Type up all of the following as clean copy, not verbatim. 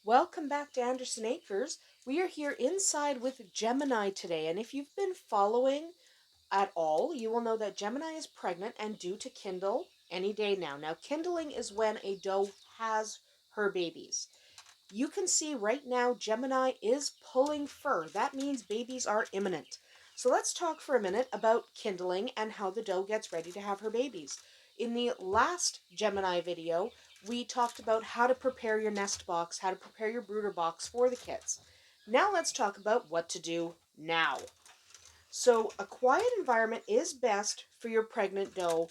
Welcome back to Andersen Acres. We are here inside with Gemini today, and if you've been following at all, you will know that Gemini is pregnant and due to kindle any day now. Now, kindling is when a doe has her babies. You can see right now Gemini is pulling fur. That means babies are imminent. So let's talk for a minute about kindling and how the doe gets ready to have her babies. In the last Gemini video, we talked about how to prepare your nest box, how to prepare your brooder box for the kits. Now let's talk about what to do now. So a quiet environment is best for your pregnant doe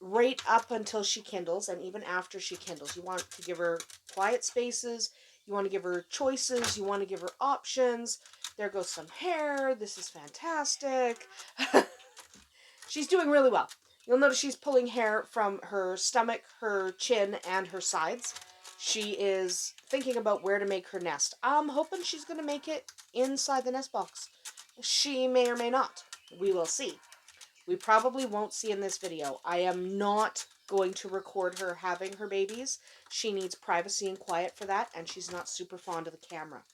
right up until she kindles and even after she kindles. You want to give her quiet spaces, you want to give her choices, you want to give her options. There goes some hair. This is fantastic. She's doing really well. You'll notice she's pulling hair from her stomach, her chin, and her sides. She is thinking about where to make her nest. I'm hoping she's going to make it inside the nest box. She may or may not. We will see. We probably won't see in this video. I am not going to record her having her babies. She needs privacy and quiet for that, and she's not super fond of the camera.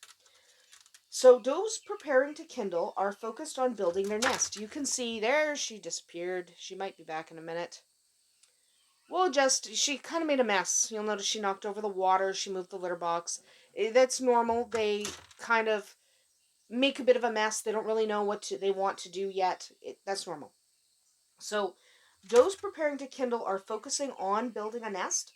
So does preparing to kindle are focused on building their nest. You can see there she disappeared. She might be back in a minute. She kind of made a mess. You'll notice she knocked over the water. She moved the litter box. That's normal. They kind of make a bit of a mess. They don't really know what they want to do yet. That's normal. So those preparing to kindle are focusing on building a nest.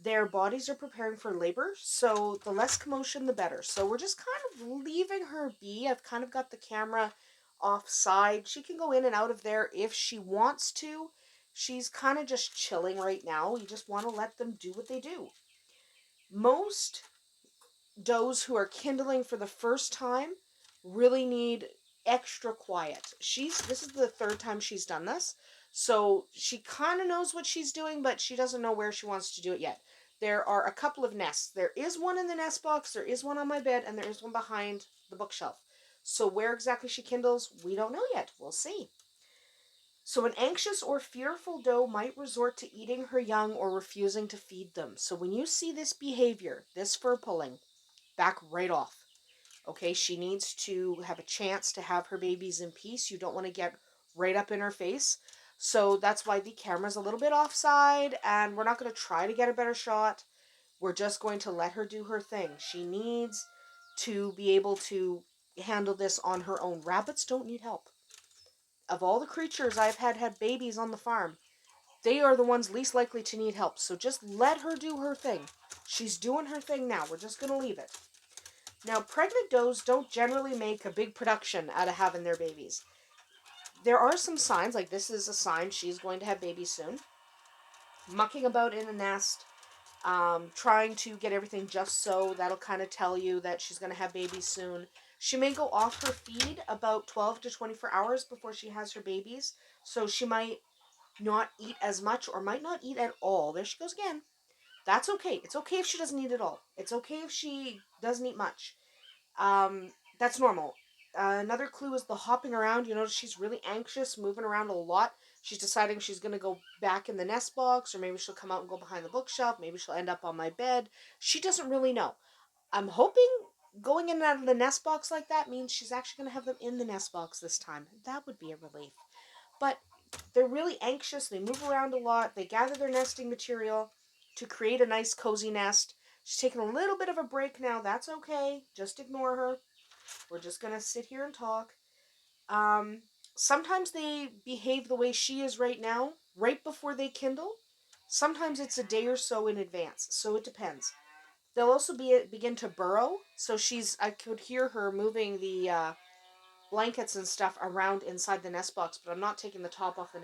Their bodies are preparing for labor, so the less commotion, the better. So we're just kind of leaving her be. I've kind of got the camera offside. She can go in and out of there if she wants to. She's kind of just chilling right now. You just want to let them do what they do. Most does who are kindling for the first time really need extra quiet. This is the third time she's done this. So she kind of knows what she's doing, but she doesn't know where she wants to do it yet. There are a couple of nests. There is one in the nest box, there is one on my bed, and there is one behind the bookshelf. So where exactly she kindles, we don't know yet. We'll see. So an anxious or fearful doe might resort to eating her young or refusing to feed them. So when you see this behavior, this fur pulling, back right off. Okay, she needs to have a chance to have her babies in peace. You don't want to get right up in her face. So that's why the camera's a little bit offside, and we're not going to try to get a better shot. We're just going to let her do her thing. She needs to be able to handle this on her own. Rabbits don't need help. Of all the creatures I've had babies on the farm, they are the ones least likely to need help. So just let her do her thing. She's doing her thing now. We're just going to leave it. Now, pregnant does don't generally make a big production out of having their babies. There are some signs, like this is a sign she's going to have babies soon. Mucking about in a nest, trying to get everything just so. That'll kind of tell you that she's going to have babies soon. She may go off her feed about 12 to 24 hours before she has her babies. So she might not eat as much or might not eat at all. There she goes again. That's okay. It's okay if she doesn't eat at all. It's okay if she doesn't eat much. That's normal. Another clue is the hopping around. You notice she's really anxious, moving around a lot. She's deciding she's going to go back in the nest box, or maybe she'll come out and go behind the bookshelf. Maybe she'll end up on my bed. She doesn't really know. I'm hoping going in and out of the nest box like that means she's actually going to have them in the nest box this time. That would be a relief. But they're really anxious. They move around a lot. They gather their nesting material to create a nice cozy nest. She's taking a little bit of a break now. That's okay. Just ignore her. We're just going to sit here and talk. Sometimes they behave the way she is right now, right before they kindle. Sometimes it's a day or so in advance, so it depends. They'll also begin to burrow. So I could hear her moving the blankets and stuff around inside the nest box, but I'm not taking the top off the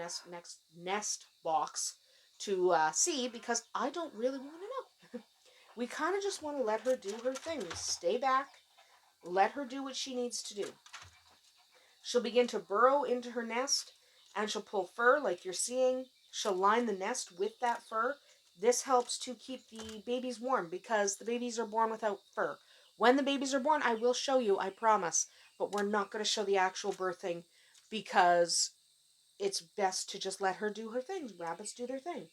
nest box to see because I don't really want to know. We kind of just want to let her do her thing. Stay back, let her do what she needs to do. She'll begin to burrow into her nest and she'll pull fur like you're seeing. She'll line the nest with that fur. This helps to keep the babies warm because the babies are born without fur. When the babies are born, I will show you, I promise. But we're not going to show the actual birthing because it's best to just let her do her thing. Rabbits do their thing.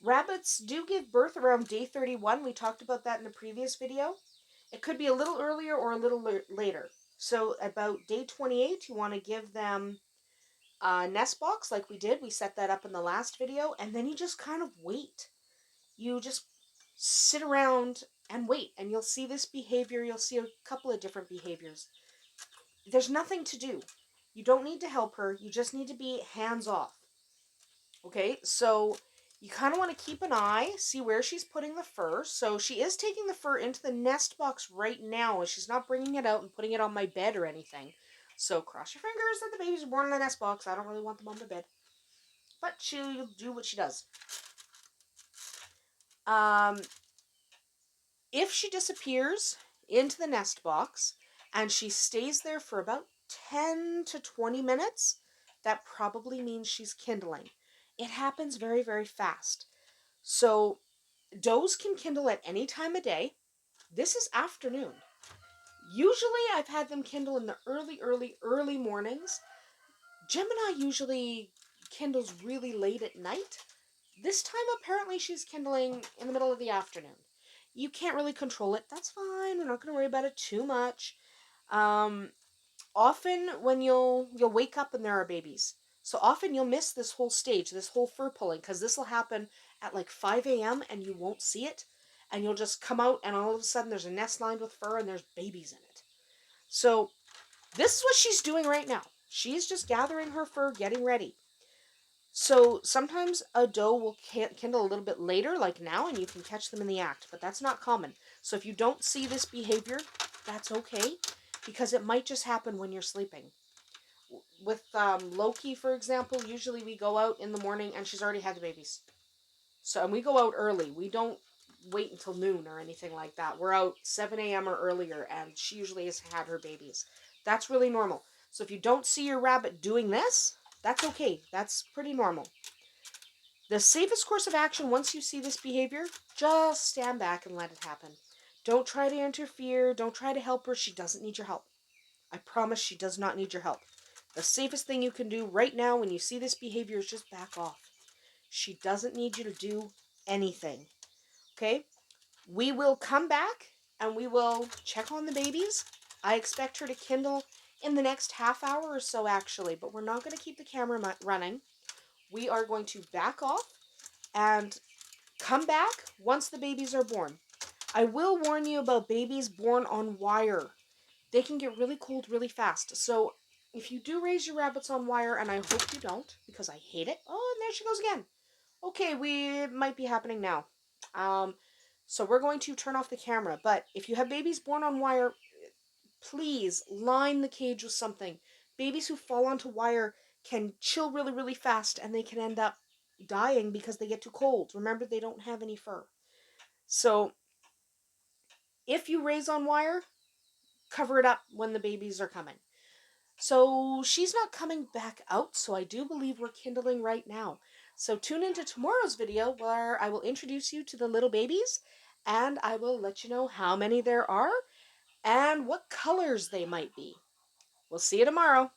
Rabbits do give birth around day 31. We talked about that in a previous video. It could be a little earlier or a little later. So about day 28, you want to give them a nest box like we did. We set that up in the last video. And then you just kind of wait. You just sit around and wait. And you'll see this behavior. You'll see a couple of different behaviors. There's nothing to do. You don't need to help her. You just need to be hands off. Okay, so you kind of want to keep an eye, see where she's putting the fur. So she is taking the fur into the nest box right now, and she's not bringing it out and putting it on my bed or anything. So cross your fingers that the babies are born in the nest box. I don't really want them on the bed. But she'll do what she does. Um, if she disappears into the nest box and she stays there for about 10 to 20 minutes, that probably means she's kindling. It happens very, very fast. So does can kindle at any time of day. This is afternoon. Usually I've had them kindle in the early mornings. Gemini usually kindles really late at night. This time apparently she's kindling in the middle of the afternoon. You can't really control it. That's fine. We're not going to worry about it too much. Often when you'll wake up and there are babies. So often you'll miss this whole stage, this whole fur pulling, because this will happen at like 5 a.m. and you won't see it. And you'll just come out and all of a sudden there's a nest lined with fur and there's babies in it. So this is what she's doing right now. She's just gathering her fur, getting ready. So sometimes a doe will kindle a little bit later, like now, and you can catch them in the act, but that's not common. So if you don't see this behavior, that's okay, because it might just happen when you're sleeping. With Loki, for example, usually we go out in the morning and she's already had the babies. So, and we go out early. We don't wait until noon or anything like that. We're out 7 a.m. or earlier, and she usually has had her babies. That's really normal. So if you don't see your rabbit doing this, that's okay. That's pretty normal. The safest course of action once you see this behavior, just stand back and let it happen. Don't try to interfere. Don't try to help her. She doesn't need your help. I promise she does not need your help. The safest thing you can do right now when you see this behavior is just back off. She doesn't need you to do anything. Okay? We will come back and we will check on the babies. I expect her to kindle in the next half hour or so, actually, but we're not going to keep the camera running. We are going to back off and come back once the babies are born. I will warn you about babies born on wire. They can get really cold really fast. So if you do raise your rabbits on wire, and I hope you don't, because I hate it. Oh, and there she goes again. Okay, it might be happening now. So we're going to turn off the camera. But if you have babies born on wire, please line the cage with something. Babies who fall onto wire can chill really, really fast, and they can end up dying because they get too cold. Remember, they don't have any fur. So if you raise on wire, cover it up when the babies are coming. So she's not coming back out, so I do believe we're kindling right now. So tune into tomorrow's video where I will introduce you to the little babies and I will let you know how many there are and what colors they might be. We'll see you tomorrow.